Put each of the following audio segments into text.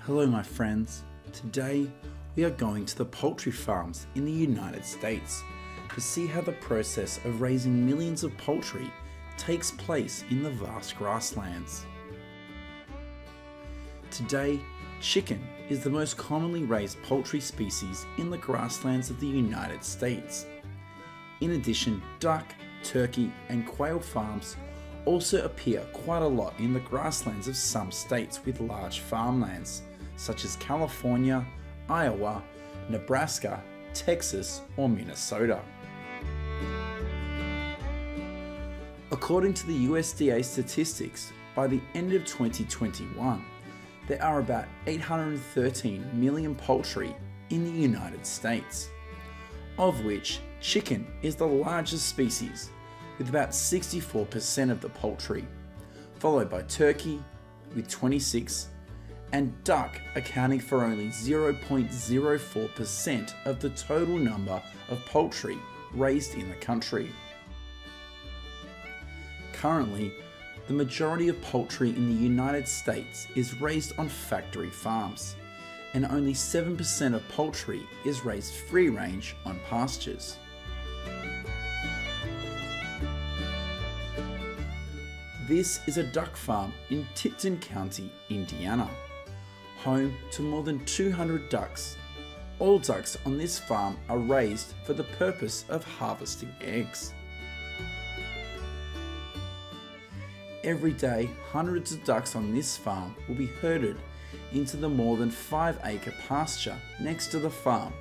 Hello my friends, today we are going to the poultry farms in the United States to see how the process of raising millions of poultry takes place in the vast grasslands. Today, chicken is the most commonly raised poultry species in the grasslands of the United States. In addition, duck, turkey and quail farms also appear quite a lot in the grasslands of some states with large farmlands, such as California, Iowa, Nebraska, Texas, or Minnesota. According to the USDA statistics, by the end of 2021, there are about 813 million poultry in the United States, of which chicken is the largest species with about 64% of the poultry, followed by turkey with 26%, and duck accounting for only 0.04% of the total number of poultry raised in the country. Currently, the majority of poultry in the United States is raised on factory farms, and only 7% of poultry is raised free range on pastures. This is a duck farm in Tipton County, Indiana, home to more than 200 ducks. All ducks on this farm are raised for the purpose of harvesting eggs. Every day, hundreds of ducks on this farm will be herded into the more than 5-acre pasture next to the farm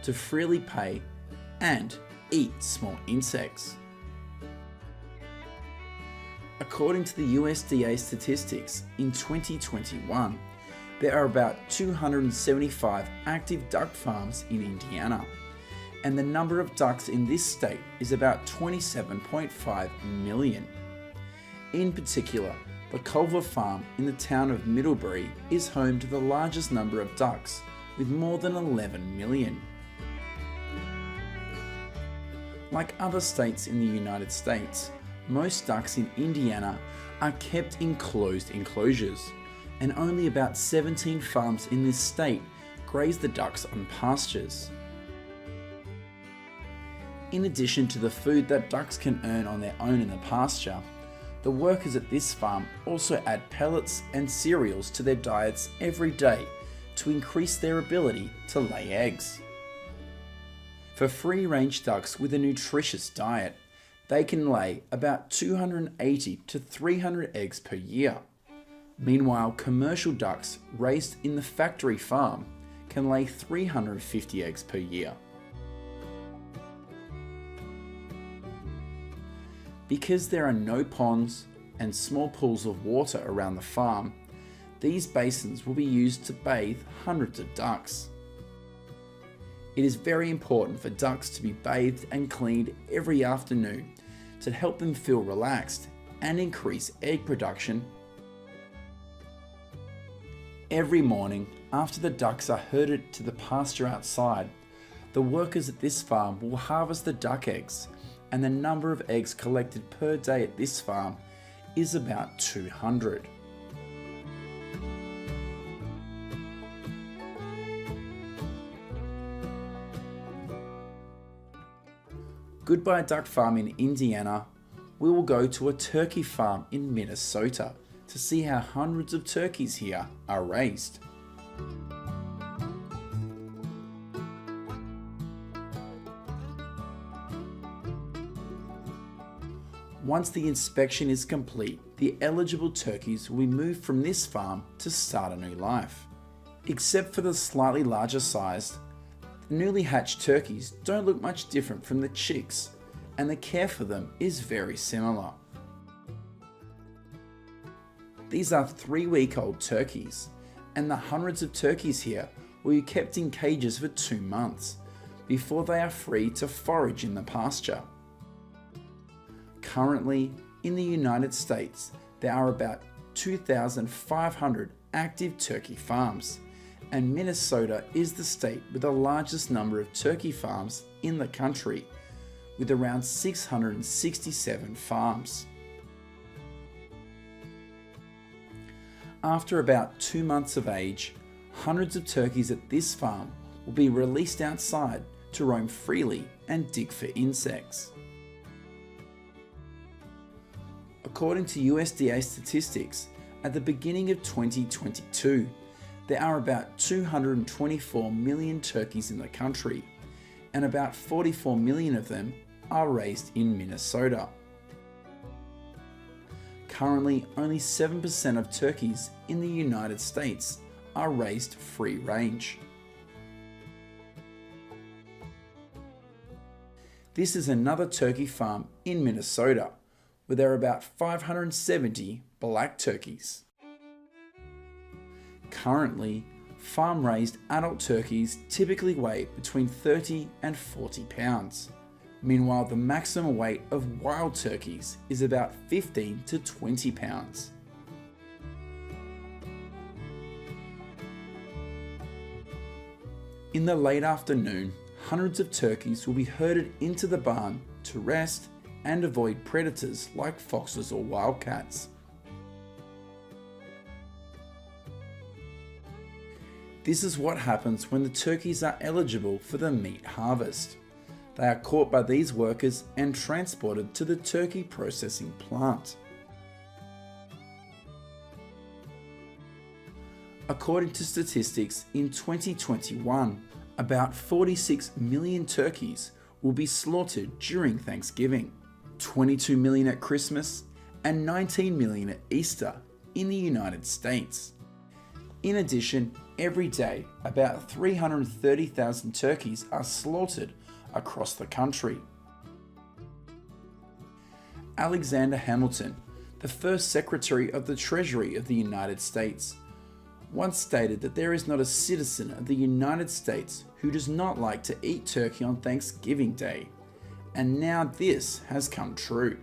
to freely pay and eat small insects. According to the USDA statistics, in 2021, there are about 275 active duck farms in Indiana, and the number of ducks in this state is about 27.5 million. In particular, the Culver Farm in the town of Middlebury is home to the largest number of ducks, with more than 11 million. Like other states in the United States, most ducks in Indiana are kept in closed enclosures, and only about 17 farms in this state graze the ducks on pastures. In addition to the food that ducks can earn on their own in the pasture, the workers at this farm also add pellets and cereals to their diets every day to increase their ability to lay eggs. For free-range ducks with a nutritious diet, they can lay about 280 to 300 eggs per year. Meanwhile, commercial ducks raised in the factory farm can lay 350 eggs per year. Because there are no ponds and small pools of water around the farm, these basins will be used to bathe hundreds of ducks. It is very important for ducks to be bathed and cleaned every afternoon to help them feel relaxed and increase egg production. Every morning, after the ducks are herded to the pasture outside, the workers at this farm will harvest the duck eggs, and the number of eggs collected per day at this farm is about 200. Goodbye duck farm in Indiana. We will go to a turkey farm in Minnesota to see how hundreds of turkeys here are raised. Once the inspection is complete, the eligible turkeys will be moved from this farm to start a new life. Except for the slightly larger size, the newly hatched turkeys don't look much different from the chicks, and the care for them is very similar. These are 3-week-old turkeys, and the hundreds of turkeys here will be kept in cages for 2 months before they are free to forage in the pasture. Currently, in the United States, there are about 2,500 active turkey farms, and Minnesota is the state with the largest number of turkey farms in the country, with around 667 farms. After about 2 months of age, hundreds of turkeys at this farm will be released outside to roam freely and dig for insects. According to USDA statistics, at the beginning of 2022, there are about 224 million turkeys in the country, and about 44 million of them are raised in Minnesota. Currently, only 7% of turkeys in the United States are raised free range. This is another turkey farm in Minnesota, where there are about 570 black turkeys. Currently, farm-raised adult turkeys typically weigh between 30 and 40 pounds. Meanwhile, the maximum weight of wild turkeys is about 15 to 20 pounds. In the late afternoon, hundreds of turkeys will be herded into the barn to rest and avoid predators like foxes or wildcats. This is what happens when the turkeys are eligible for the meat harvest. They are caught by these workers and transported to the turkey processing plant. According to statistics, in 2021, about 46 million turkeys will be slaughtered during Thanksgiving, 22 million at Christmas, and 19 million at Easter in the United States. In addition, every day, about 330,000 turkeys are slaughtered across the country. Alexander Hamilton, the first Secretary of the Treasury of the United States, once stated that there is not a citizen of the United States who does not like to eat turkey on Thanksgiving Day, and now this has come true.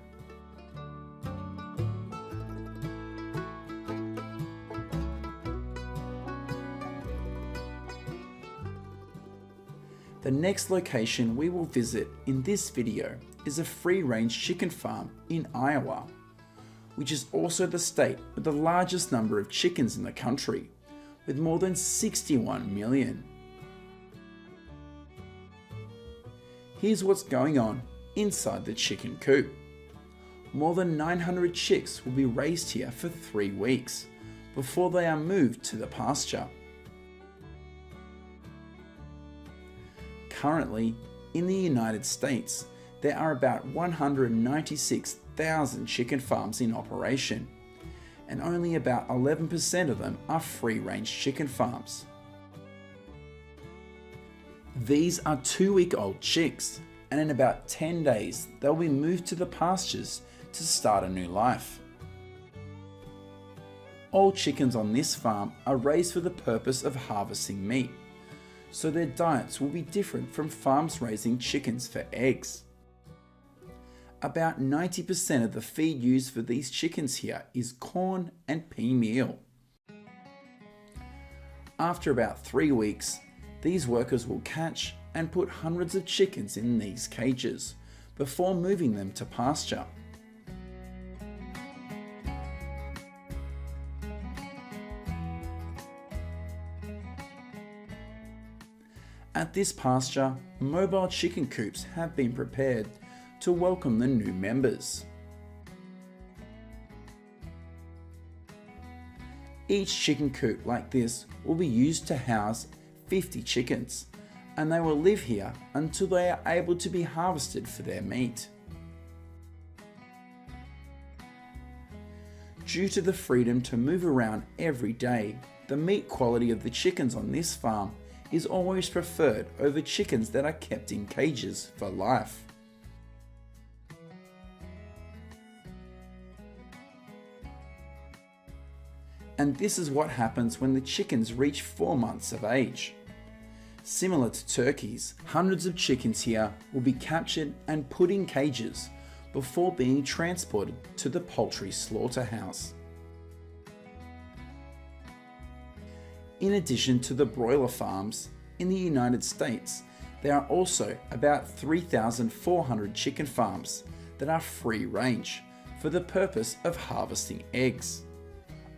The next location we will visit in this video is a free-range chicken farm in Iowa, which is also the state with the largest number of chickens in the country, with more than 61 million. Here's what's going on inside the chicken coop. More than 900 chicks will be raised here for 3 weeks before they are moved to the pasture. Currently, in the United States, there are about 196,000 chicken farms in operation, and only about 11% of them are free-range chicken farms. These are 2-week-old chicks, and in about 10 days, they'll be moved to the pastures to start a new life. All chickens on this farm are raised for the purpose of harvesting meat, so their diets will be different from farms raising chickens for eggs. About 90% of the feed used for these chickens here is corn and pea meal. After about 3 weeks, these workers will catch and put hundreds of chickens in these cages before moving them to pasture. At this pasture, mobile chicken coops have been prepared to welcome the new members. Each chicken coop like this will be used to house 50 chickens, and they will live here until they are able to be harvested for their meat. Due to the freedom to move around every day, the meat quality of the chickens on this farm is always preferred over chickens that are kept in cages for life. And this is what happens when the chickens reach 4 months of age. Similar to turkeys, hundreds of chickens here will be captured and put in cages before being transported to the poultry slaughterhouse. In addition to the broiler farms, in the United States, there are also about 3,400 chicken farms that are free range for the purpose of harvesting eggs.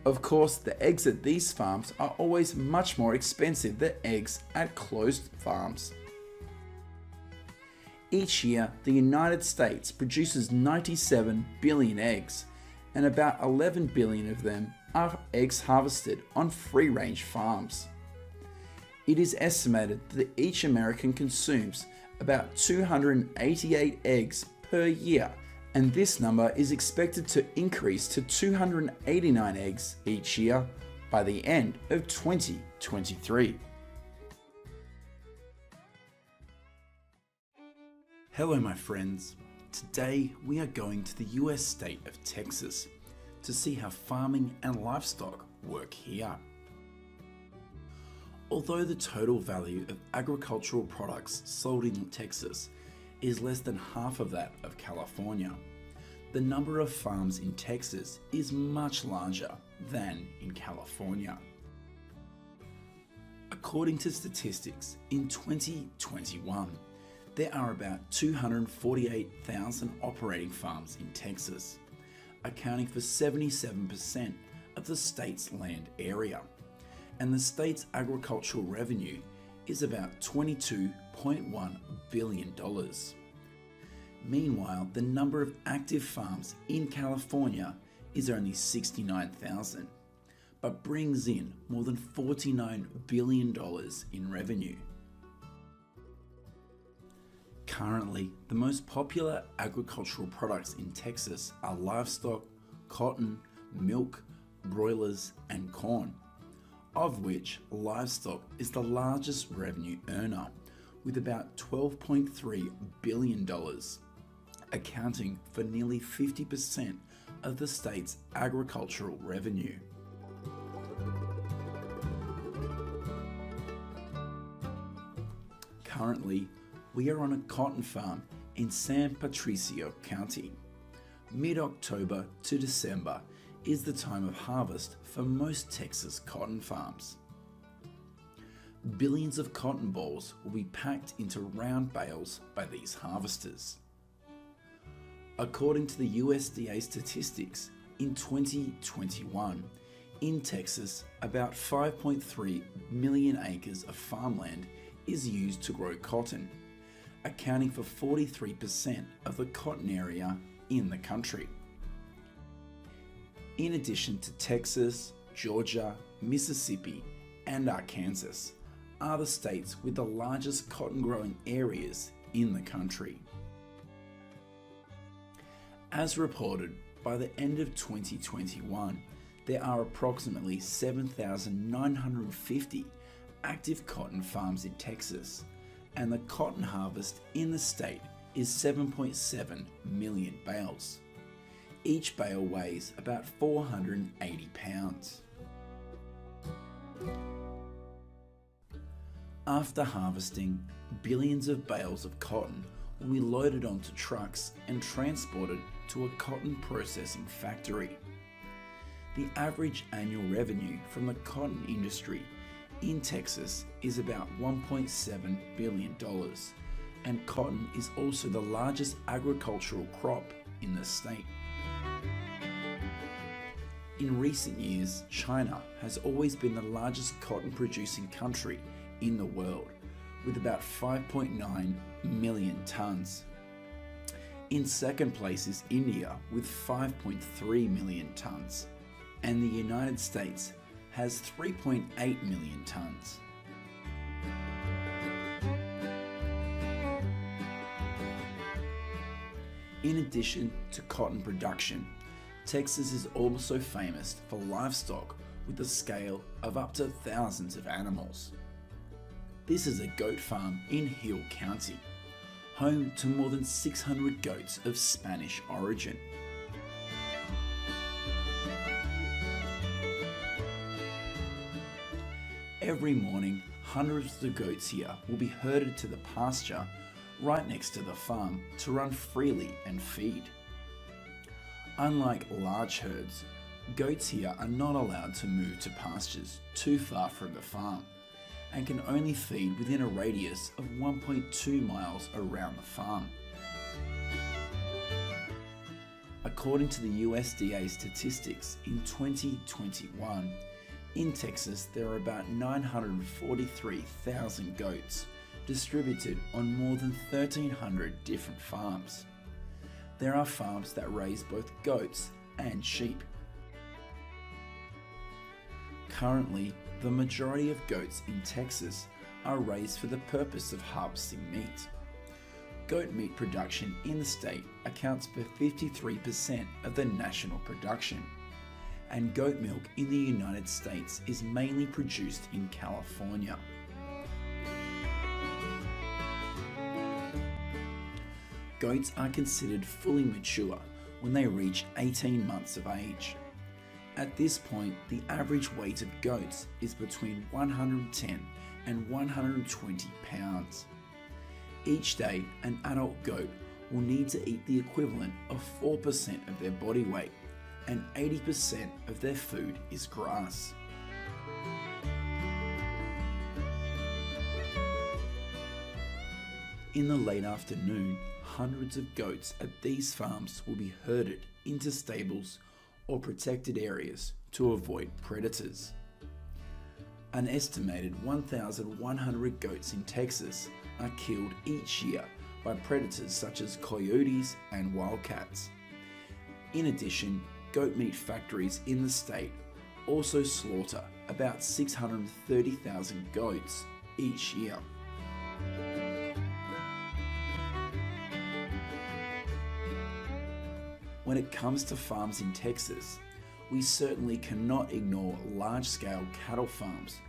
Of course, the eggs at these farms are always much more expensive than eggs at closed farms. Each year, the United States produces 97 billion eggs, and about 11 billion of them are eggs harvested on free-range farms. It is estimated that each American consumes about 288 eggs per year, and this number is expected to increase to 289 eggs each year by the end of 2023. Hello my friends, today we are going to the US state of Texas to see how farming and livestock work here. Although the total value of agricultural products sold in Texas is less than half of that of California, the number of farms in Texas is much larger than in California. According to statistics, in 2021, there are about 248,000 operating farms in Texas, accounting for 77% of the state's land area, and the state's agricultural revenue is about $22.1 billion. Meanwhile, the number of active farms in California is only 69,000, but brings in more than $49 billion in revenue. Currently, the most popular agricultural products in Texas are livestock, cotton, milk, broilers, and corn, of which livestock is the largest revenue earner, with about $12.3 billion, accounting for nearly 50% of the state's agricultural revenue. Currently, we are on a cotton farm in San Patricio County. Mid-October to December is the time of harvest for most Texas cotton farms. Billions of cotton balls will be packed into round bales by these harvesters. According to the USDA statistics, in 2021, in Texas, about 5.3 million acres of farmland is used to grow cotton, accounting for 43% of the cotton area in the country. In addition to Texas, Georgia, Mississippi, and Arkansas are the states with the largest cotton growing areas in the country. As reported, by the end of 2021, there are approximately 7,950 active cotton farms in Texas, and the cotton harvest in the state is 7.7 million bales. Each bale weighs about 480 pounds. After harvesting, billions of bales of cotton will be loaded onto trucks and transported to a cotton processing factory. The average annual revenue from the cotton industry in Texas is about $1.7 billion, and cotton is also the largest agricultural crop in the state. In recent years, China has always been the largest cotton producing country in the world, with about 5.9 million tons. In second place is India with 5.3 million tons, and the United States has 3.8 million tons. In addition to cotton production, Texas is also famous for livestock with a scale of up to thousands of animals. This is a goat farm in Hill County, home to more than 600 goats of Spanish origin. Every morning, hundreds of goats here will be herded to the pasture right next to the farm to run freely and feed. Unlike large herds, goats here are not allowed to move to pastures too far from the farm and can only feed within a radius of 1.2 miles around the farm. A According to the USDA statistics, in 2021, in Texas there are about 943,000 goats distributed on more than 1,300 different farms. There are farms that raise both goats and sheep. Currently, the majority of goats in Texas are raised for the purpose of harvesting meat. Goat meat production in the state accounts for 53% of the national production, and goat milk in the United States is mainly produced in California. Goats are considered fully mature when they reach 18 months of age. At this point, the average weight of goats is between 110 and 120 pounds. Each day, an adult goat will need to eat the equivalent of 4% of their body weight, and 80% of their food is grass. In the late afternoon, hundreds of goats at these farms will be herded into stables or protected areas to avoid predators. An estimated 1,100 goats in Texas are killed each year by predators such as coyotes and wildcats. In addition, goat meat factories in the state also slaughter about 630,000 goats each year. When it comes to farms in Texas, we certainly cannot ignore large-scale cattle farms,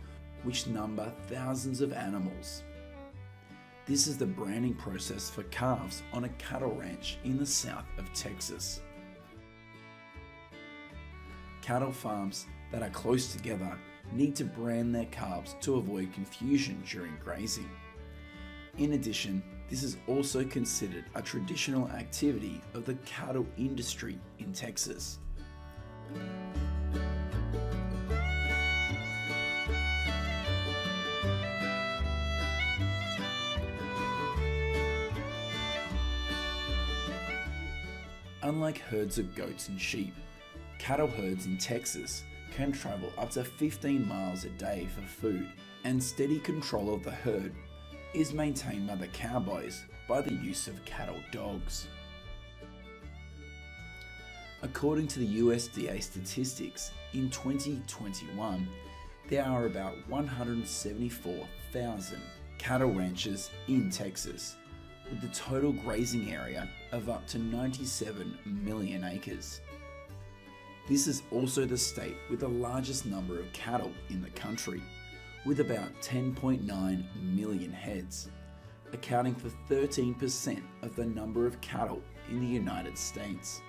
which number thousands of animals. This is the branding process for calves on a cattle ranch in the south of Texas. Cattle farms that are close together need to brand their calves to avoid confusion during grazing. In addition, this is also considered a traditional activity of the cattle industry in Texas. Unlike herds of goats and sheep, cattle herds in Texas can travel up to 15 miles a day for food, and steady control of the herd is maintained by the cowboys by the use of cattle dogs. According to the USDA statistics, in 2021, there are about 174,000 cattle ranches in Texas, with the total grazing area of up to 97 million acres. This is also the state with the largest number of cattle in the country, with about 10.9 million heads, accounting for 13% of the number of cattle in the United States.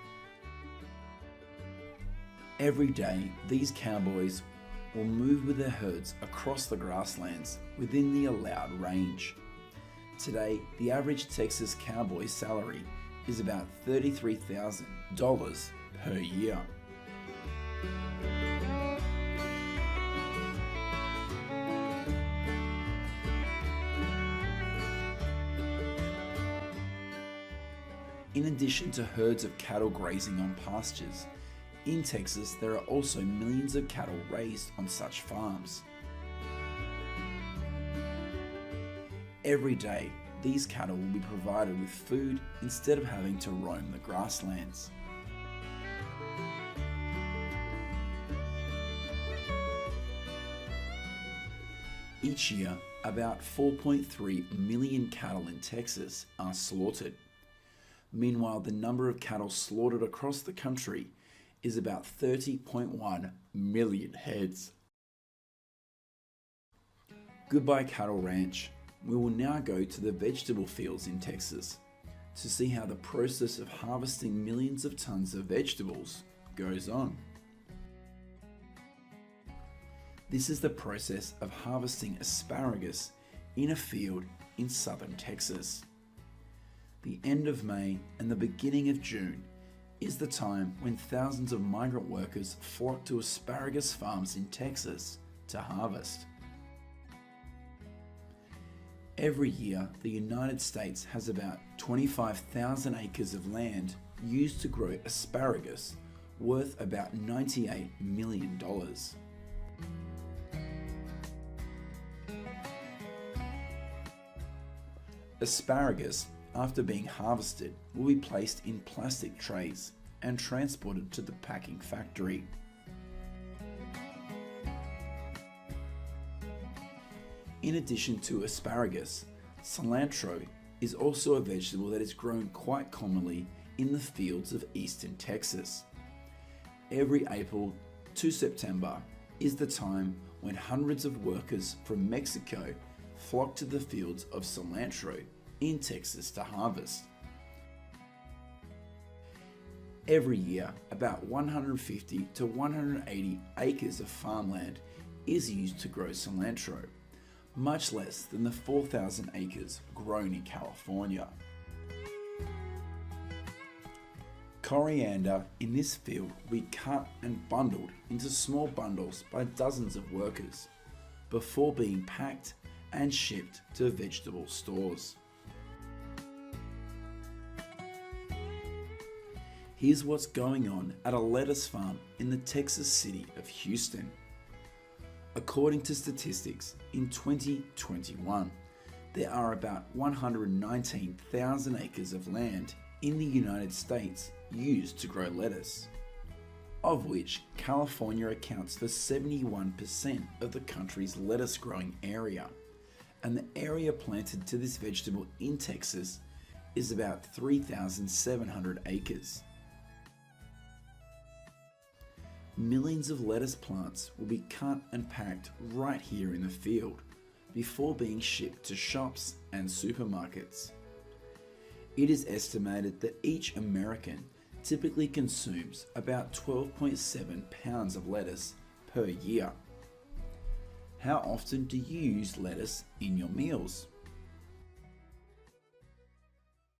Every day, these cowboys will move with their herds across the grasslands within the allowed range. Today, the average Texas cowboy salary is about $33,000 per year. In addition to herds of cattle grazing on pastures, in Texas there are also millions of cattle raised on such farms. Every day, these cattle will be provided with food instead of having to roam the grasslands. Each year, about 4.3 million cattle in Texas are slaughtered. Meanwhile, the number of cattle slaughtered across the country is about 30.1 million heads. Goodbye Cattle Ranch. We will now go to the vegetable fields in Texas to see how the process of harvesting millions of tons of vegetables goes on. This is the process of harvesting asparagus in a field in southern Texas. The end of May and the beginning of June is the time when thousands of migrant workers flock to asparagus farms in Texas to harvest. Every year, the United States has about 25,000 acres of land used to grow asparagus, worth about $98 million. Asparagus, after being harvested, will be placed in plastic trays and transported to the packing factory. In addition to asparagus, cilantro is also a vegetable that is grown quite commonly in the fields of eastern Texas. Every April to September is the time when hundreds of workers from Mexico flock to the fields of cilantro in Texas to harvest. Every year, about 150 to 180 acres of farmland is used to grow cilantro, much less than the 4,000 acres grown in California. Coriander in this field will be cut and bundled into small bundles by dozens of workers before being packed and shipped to vegetable stores. Here's what's going on at a lettuce farm in the Texas city of Houston. According to statistics, in 2021, there are about 119,000 acres of land in the United States used to grow lettuce, of which California accounts for 71% of the country's lettuce growing area, and the area planted to this vegetable in Texas is about 3,700 acres. Millions of lettuce plants will be cut and packed right here in the field before being shipped to shops and supermarkets. It is estimated that each American typically consumes about 12.7 pounds of lettuce per year. How often do you use lettuce in your meals?